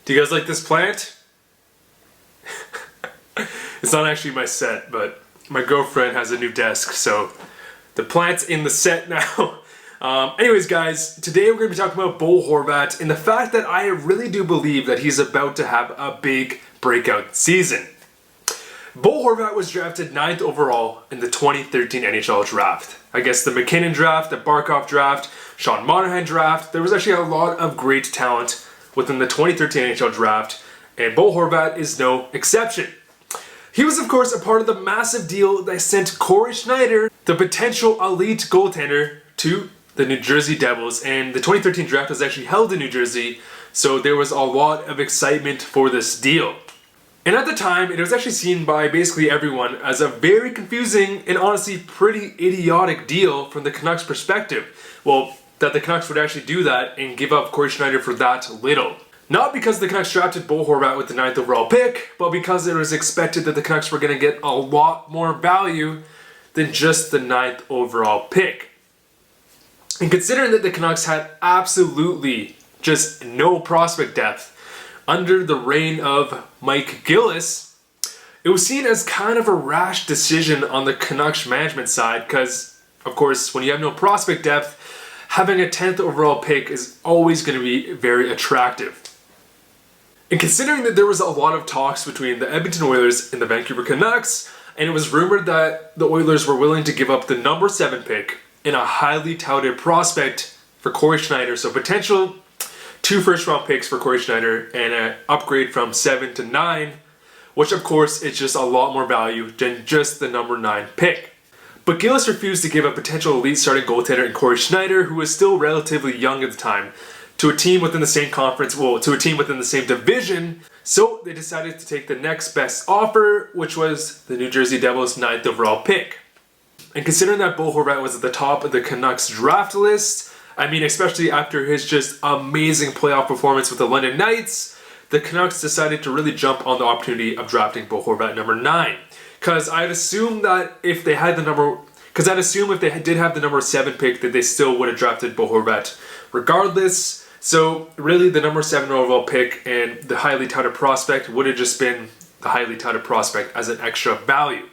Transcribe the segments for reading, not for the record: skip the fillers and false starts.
Do you guys like this plant? It's not actually my set, but my girlfriend has a new desk, so the plant's in the set now. Anyways, guys, today we're going to be talking about Bo Horvat and the fact that I really do believe that he's about to have a big breakout season. Bo Horvat was drafted 9th overall in the 2013 NHL draft. I guess the McKinnon draft, the Barkov draft, Sean Monahan draft, there was actually a lot of great talent within the 2013 NHL draft, and Bo Horvat is no exception. He was, of course, a part of the massive deal that sent Corey Schneider, the potential elite goaltender, to the New Jersey Devils, and the 2013 draft was actually held in New Jersey, so there was a lot of excitement for this deal. And at the time, it was actually seen by basically everyone as a very confusing and honestly pretty idiotic deal from the Canucks' perspective. Well, that the Canucks would actually do that and give up Corey Schneider for that little. Not because the Canucks drafted Bo Horvat with the 9th overall pick, but because it was expected that the Canucks were going to get a lot more value than just the 9th overall pick. And considering that the Canucks had absolutely just no prospect depth under the reign of Mike Gillis, it was seen as kind of a rash decision on the Canucks management side because, of course, when you have no prospect depth, having a 10th overall pick is always going to be very attractive. And considering that there was a lot of talks between the Edmonton Oilers and the Vancouver Canucks, and it was rumored that the Oilers were willing to give up the number 7 pick and a highly touted prospect for Corey Schneider, so potential 2 first-round picks for Corey Schneider and an upgrade from 7 to 9, which of course is just a lot more value than just the number 9 pick. But Gillis refused to give a potential elite starting goaltender in Corey Schneider, who was still relatively young at the time, to a team within the same conference, well, to a team within the same division, so they decided to take the next best offer, which was the New Jersey Devils' 9th overall pick. And considering that Bo Horvat was at the top of the Canucks draft list, I mean, especially after his just amazing playoff performance with the London Knights, the Canucks decided to really jump on the opportunity of drafting Bo Horvat number 9. Because I'd assume that if they had the number, if they did have the number 7 pick, that they still would have drafted Bo Horvat regardless. So really, the number 7 overall pick and the highly touted prospect would have just been the highly touted prospect as an extra value.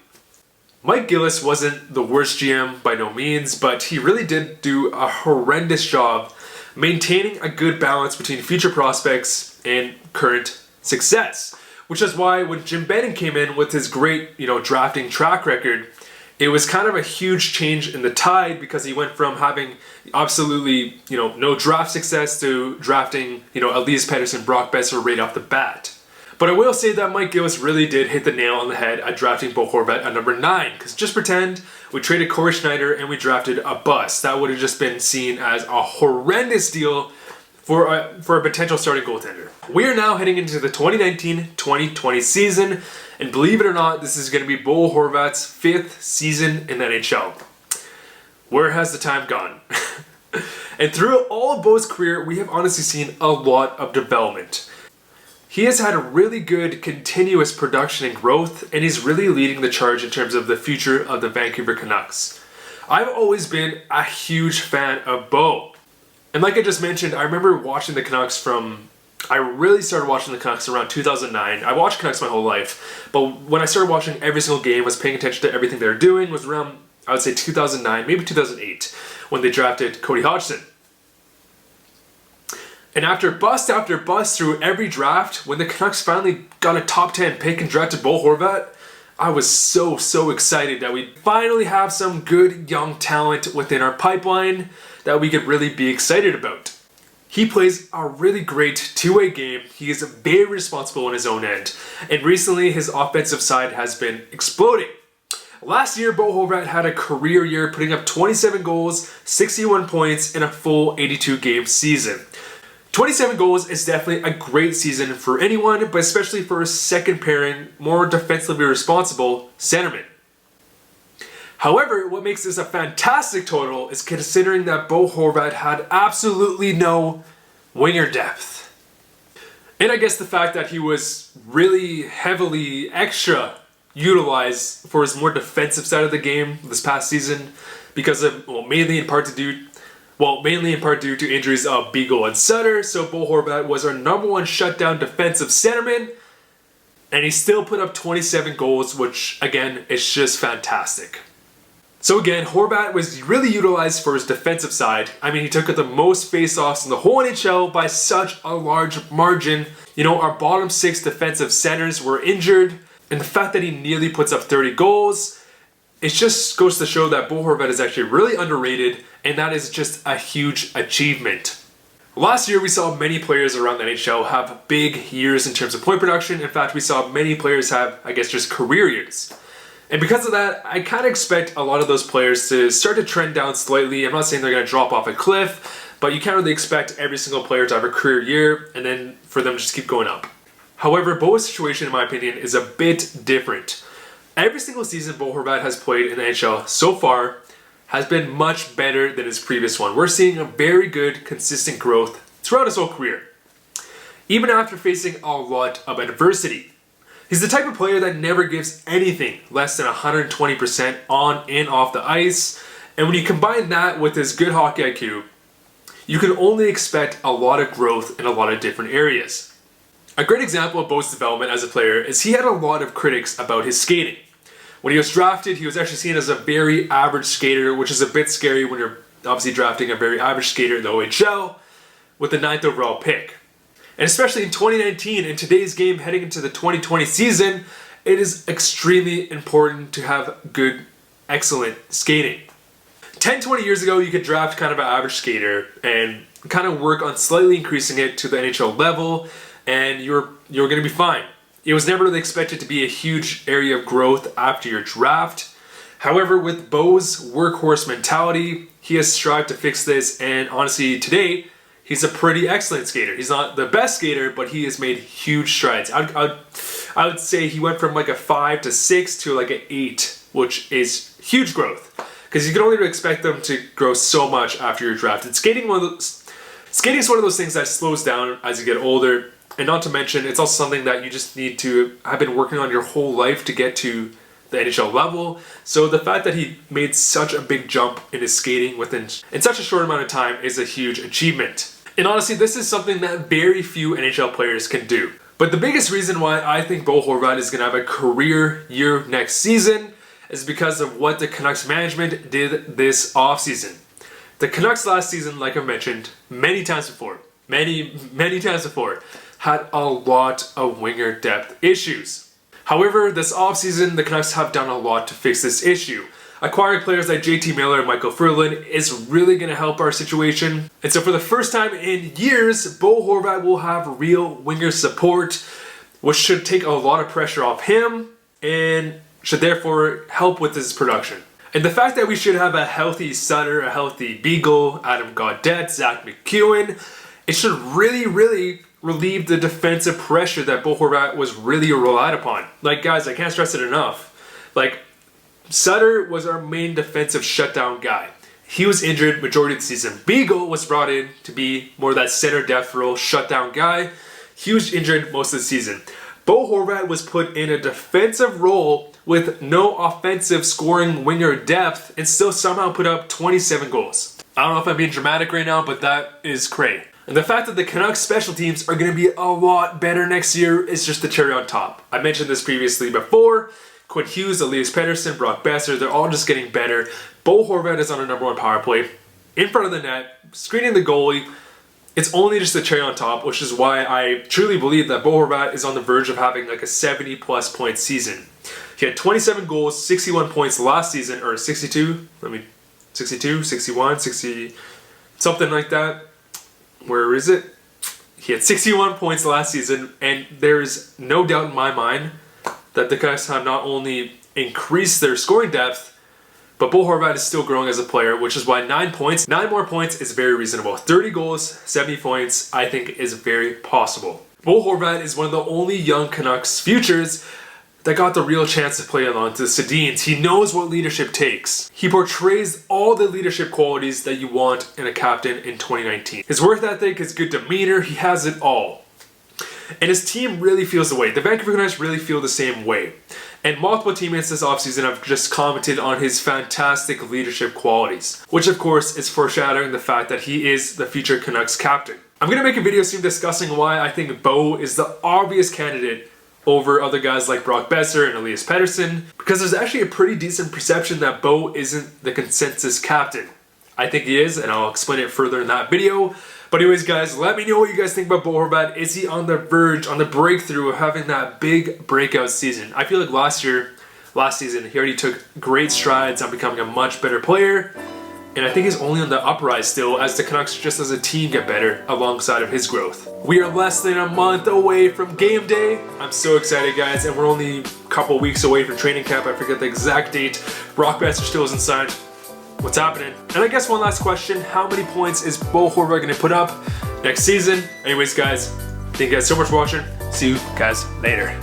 Mike Gillis wasn't the worst GM by no means, but he really did do a horrendous job maintaining a good balance between future prospects and current success. Which is why when Jim Benning came in with his great, drafting track record, it was kind of a huge change in the tide because he went from having absolutely, no draft success to drafting, Elias Pettersson, Brock Boeser right off the bat. But I will say that Mike Gillis really did hit the nail on the head at drafting Bo Horvat at number 9. Because just pretend we traded Corey Schneider and we drafted a bust. That would have just been seen as a horrendous deal for a potential starting goaltender. We are now heading into the 2019-2020 season. And believe it or not, this is going to be Bo Horvat's 5th season in the NHL. Where has the time gone? And throughout all of Bo's career, we have honestly seen a lot of development. He has had a really good continuous production and growth, and he's really leading the charge in terms of the future of the Vancouver Canucks. I've always been a huge fan of Bo. And like I just mentioned, I remember watching the Canucks I really started watching the Canucks around 2009. I watched Canucks my whole life, but when I started watching every single game, was paying attention to everything they were doing, was around, I would say 2009, maybe 2008, when they drafted Cody Hodgson. And after bust through every draft, when the Canucks finally got a top 10 pick and drafted Bo Horvat, I was so excited that we finally have some good young talent within our pipeline that we could really be excited about. He plays a really great two-way game. He is very responsible in his own end. And recently, his offensive side has been exploding. Last year, Bo Horvat had a career year, putting up 27 goals, 61 points in a full 82-game season. 27 goals is definitely a great season for anyone, but especially for a second pairing, more defensively responsible centerman. However, what makes this a fantastic total is considering that Bo Horvat had absolutely no winger depth. And I guess the fact that he was really heavily extra utilized for his more defensive side of the game this past season because of, mainly in part Well, mainly in part due to injuries of Beagle and Sutter, so Bo Horvat was our #1 shutdown defensive centerman, and he still put up 27 goals, which again is just fantastic. So again, Horvat was really utilized for his defensive side. I mean, he took the most faceoffs in the whole NHL by such a large margin. You know, our bottom 6 defensive centers were injured, and the fact that he nearly puts up 30 goals, it just goes to show that Bo Horvat is actually really underrated, and that is just a huge achievement. Last year, we saw many players around the NHL have big years in terms of point production. In fact, we saw many players have, I guess, just career years. And because of that, I kind of expect a lot of those players to start to trend down slightly. I'm not saying they're going to drop off a cliff, but you can't really expect every single player to have a career year and then for them to just keep going up. However, Bo's situation, in my opinion, is a bit different. Every single season Bo Horvat has played in the NHL so far has been much better than his previous one. We're seeing a very good, consistent growth throughout his whole career, even after facing a lot of adversity. He's the type of player that never gives anything less than 120% on and off the ice, and when you combine that with his good hockey IQ, you can only expect a lot of growth in a lot of different areas. A great example of Bo's development as a player is he had a lot of critics about his skating. When he was drafted, he was actually seen as a very average skater, which is a bit scary when you're obviously drafting a very average skater in the OHL with the 9th overall pick. And especially in 2019, in today's game heading into the 2020 season, it is extremely important to have good, excellent skating. 10, 20 years ago, you could draft kind of an average skater and kind of work on slightly increasing it to the NHL level, and you're going to be fine. It was never really expected to be a huge area of growth after your draft. However, with Bo's workhorse mentality, he has strived to fix this, and honestly, today, he's a pretty excellent skater. He's not the best skater, but he has made huge strides. I would say he went from like a 5 to 6 to like an 8, which is huge growth. Because you can only expect them to grow so much after you're drafted. Skating is one of those things that slows down as you get older. And not to mention, it's also something that you just need to have been working on your whole life to get to the NHL level. So the fact that he made such a big jump in his skating in such a short amount of time is a huge achievement. And honestly, this is something that very few NHL players can do. But the biggest reason why I think Bo Horvat is going to have a career year next season is because of what the Canucks management did this offseason. The Canucks last season, like I mentioned many times before, had a lot of winger depth issues. However, this offseason, the Canucks have done a lot to fix this issue. Acquiring players like JT Miller and Michael Furlan is really going to help our situation. And so for the first time in years, Bo Horvat will have real winger support, which should take a lot of pressure off him and should therefore help with his production. And the fact that we should have a healthy Sutter, a healthy Beagle, Adam Gaudette, Zach McEwen, it should really relieve the defensive pressure that Bo Horvat was really relied upon. Like, guys, I can't stress it enough. Like, Sutter was our main defensive shutdown guy. He was injured majority of the season. Beagle was brought in to be more that center depth role shutdown guy. He was injured most of the season. Bo Horvat was put in a defensive role with no offensive scoring winger depth and still somehow put up 27 goals. I don't know if I'm being dramatic right now, but that is cray. And the fact that the Canucks special teams are going to be a lot better next year is just the cherry on top. I mentioned this previously before. Quinn Hughes, Elias Pettersson, Boeser, they're all just getting better. Bo Horvat is on a #1 power play, in front of the net, screening the goalie. It's only just the cherry on top, which is why I truly believe that Bo Horvat is on the verge of having like a 70+ point season. He had 27 goals, 61 points last season, or 62, 61, 60, something like that. Where is it? He had 61 points last season, and there's no doubt in my mind that the Canucks have not only increased their scoring depth, but Bo Horvat is still growing as a player, which is why 9 more points is very reasonable. 30 goals, 70 points, I think is very possible. Bo Horvat is one of the only young Canucks futures that got the real chance to play along to the Sedins. He knows what leadership takes. He portrays all the leadership qualities that you want in a captain in 2019. His work ethic, his good demeanor, he has it all. And his team really feels the way. The Vancouver Canucks really feel the same way. And multiple teammates this offseason have just commented on his fantastic leadership qualities, which of course is foreshadowing the fact that he is the future Canucks captain. I'm going to make a video soon discussing why I think Bo is the obvious candidate over other guys like Boeser and Elias Pettersson, because there's actually a pretty decent perception that Bo isn't the consensus captain. I think he is, and I'll explain it further in that video. But anyways, guys, let me know what you guys think about Bo Horvat. Is he on the verge, on the breakthrough of having that big breakout season? I feel like last season, he already took great strides on becoming a much better player. And I think he's only on the uprise still as the Canucks just as a team get better alongside of his growth. We are less than a month away from game day. I'm so excited, guys, and we're only a couple weeks away from training camp. I forget the exact date. Brock Boeser still isn't signed. What's happening? And I guess one last question, how many points is Bo Horvat going to put up next season? Anyways, guys, thank you guys so much for watching. See you guys later.